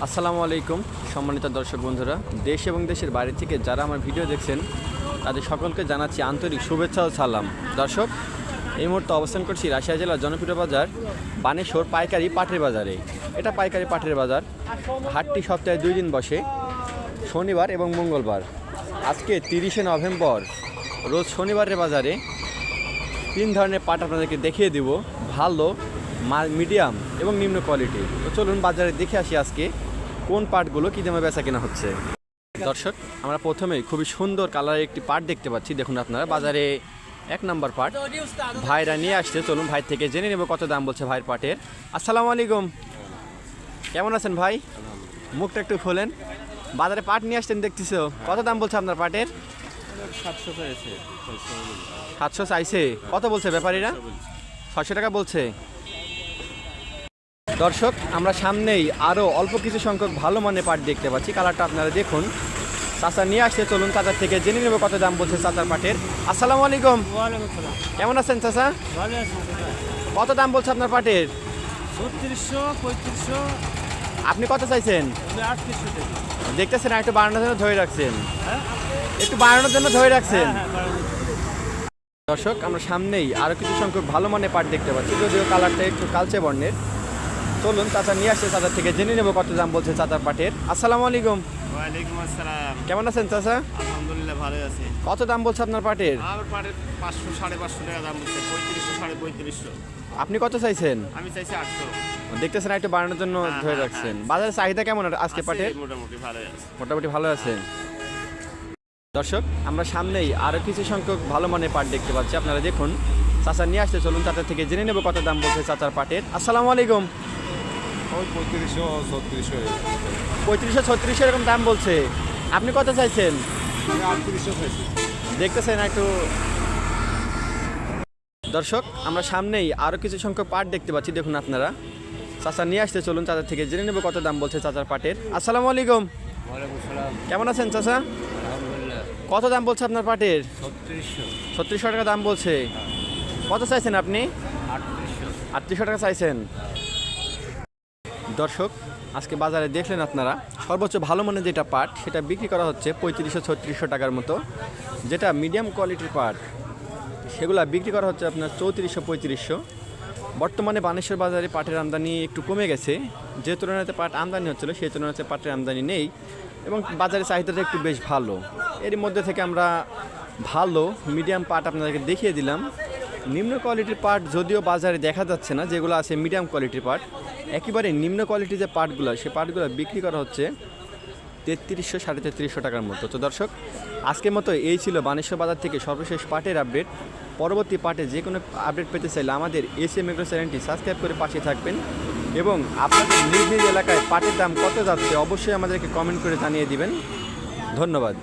আসসালামু আলাইকুম সম্মানিত দর্শক বন্ধুরা, দেশ এবং দেশের বাইরে থেকে যারা আমার ভিডিও দেখছেন তাদের সকলকে জানাচ্ছি আন্তরিক শুভেচ্ছা ও সালাম। দর্শক, এই মুহূর্তে অবস্থান করছি রাজশাহী জেলার জনপ্রিয় বাজার বানেশ্বর পাইকারি পাটের বাজারে। এটা পাইকারি পাটের বাজার। হাটটি সপ্তাহে 2 দিন বসে, শনিবার এবং মঙ্গলবার। আজকে 30শে নভেম্বর রোজ শনিবারের বাজারে 3 ধরনের পাট আপনাদেরকে দেখিয়ে দেব, ভালো, মিডিয়াম এবং নিম্ন কোয়ালিটি। তো চলুন বাজারে দেখে আসি আজকে কোন পাটগুলো কী দামে বেচা কেনা হচ্ছে। দর্শক, আমরা প্রথমেই খুবই সুন্দর কালারের একটি পাট দেখতে পাচ্ছি। দেখুন আপনারা, বাজারে 1 নম্বর পাট ভাইরা নিয়ে আসছে। চলুন ভাই থেকে জেনে নেব কত দাম বলছে ভাইয়ের পাটের। আসসালামু আলাইকুম, কেমন আছেন ভাই? মুখটা একটু খোলেন। বাজারে পাট নিয়ে আসছেন দেখতেছো, কত দাম বলছে আপনার পাটের? 700 চাইছে। কত বলছে ব্যাপারীরা? 600 টাকা বলছে। দর্শক, আমরা সামনেই আরও অল্প কিছু সংখ্যক ভালো মানের পাট দেখতে পাচ্ছি। কালারটা আপনারা দেখুন। চাচা নিয়ে আসছে, চলুন চাচার থেকে জেনে নেব কত দাম বলছে চাচার পাটের। আসসালামু আলাইকুম, কেমন আছেন চাচা? কত দাম বলছে আপনার পাটের? 3500। আপনি কত চাইছেন? দেখতেছেন একটু বাড়ানোর জন্য ধরে রাখছেন, একটু বাড়ানোর জন্য ধরে রাখছেন। দর্শক, আমরা সামনেই আরও কিছু সংখ্যক ভালো মানের পাট দেখতে পাচ্ছি, যদিও কালারটা একটু কালচে বর্ণের। চলুন চাচা নিয়ে আসছে, চাচার থেকে জেনে নেব কত দাম বলছে চাচার পাটের। আসসালামু আলাইকুম। ওয়ালাইকুম আসসালাম। কেমন আছেন চাচা? আলহামদুলিল্লাহ ভালো আছি। কত দাম বলছে আপনার পাটের? আমার পাটের 500 550 টাকা দাম বলছে। 3500 3500। আপনি কত চাইছেন? আমি চাইছি 800। দেখতেছেন একটু বাড়ানোর জন্য ধরে রাখছেন। বাজারের চাহিদা কেমন আজকে পাটের? মোটামুটি ভালো আছে। মোটামুটি ভালো আছে। দর্শক, আমরা সামনেই আরও কিছু সংখ্যক ভালো মানের পাট দেখতে পাচ্ছি। আপনারা দেখুন, চাচা নিয়ে আসছে, চলুন চাচার থেকে জেনে নেব কত দাম বলছে চাচার পাটের। আসসালামু আলাইকুম। ওই 3500 3600। 3500 3600 এরকম দাম বলছে। আপনি কত চাইছেন? আমি 3800 চাইছি। দেখতেছেন একটু। দর্শক, আমরা সামনেই আরও কিছু সংখ্যক পাট দেখতে পাচ্ছি। দেখুন আপনারা, চাচা নিয়ে আসছে, চলুন চাচার থেকে জেনে নেব কত দাম বলছে চাচার পাটের। আসসালামু আলাইকুম। ওয়ালাইকুম সালাম। কেমন আছেন চাচা? আলহামদুলিল্লাহ। কত দাম বলছে আপনার পাটের? 3600। 3600 টাকা দাম বলছে। কত চাইছেন আপনি? 3800। 3800 টাকা চাইছেন। দর্শক, আজকে বাজারে দেখলেন আপনারা, সর্বোচ্চ ভালো মানের যেটা পাট সেটা বিক্রি করা হচ্ছে 3500 3600 টাকার মতো। যেটা মিডিয়াম কোয়ালিটির পাট সেগুলো বিক্রি করা হচ্ছে আপনার 3400 3500। বর্তমানে বানেশ্বর বাজারে পাটের আমদানি একটু কমে গেছে। যে তুলনাতে পাট আমদানি হচ্ছিল সেই তুলনাতে পাটের আমদানি নেই এবং বাজারের চাহিদাটা একটু বেশ ভালো। এর মধ্যে থেকে আমরা ভালো মিডিয়াম পাট আপনাদেরকে দেখিয়ে দিলাম। নিম্ন কোয়ালিটির পাট যদিও বাজারে দেখা যাচ্ছে না, যেগুলো আছে মিডিয়াম কোয়ালিটির পাট। একেবারে নিম্ন কোয়ালিটির যে পাটগুলো, সে পাটগুলো বিক্রি করা হচ্ছে 3300 3350 টাকার মতো। তো দর্শক, আজকের মতো এই ছিল বানেশ্বর বাজার থেকে সর্বশেষ পাটের আপডেট। পরবর্তী পাটে যে কোনো আপডেট পেতে চাইলে আমাদের এসএম এগ্রো চ্যানেলটি সাবস্ক্রাইব করে পাশে থাকবেন এবং আপনাদের নিজ নিজ এলাকায় পাটের দাম কত যাচ্ছে অবশ্যই আমাদেরকে কমেন্ট করে জানিয়ে দিবেন। ধন্যবাদ।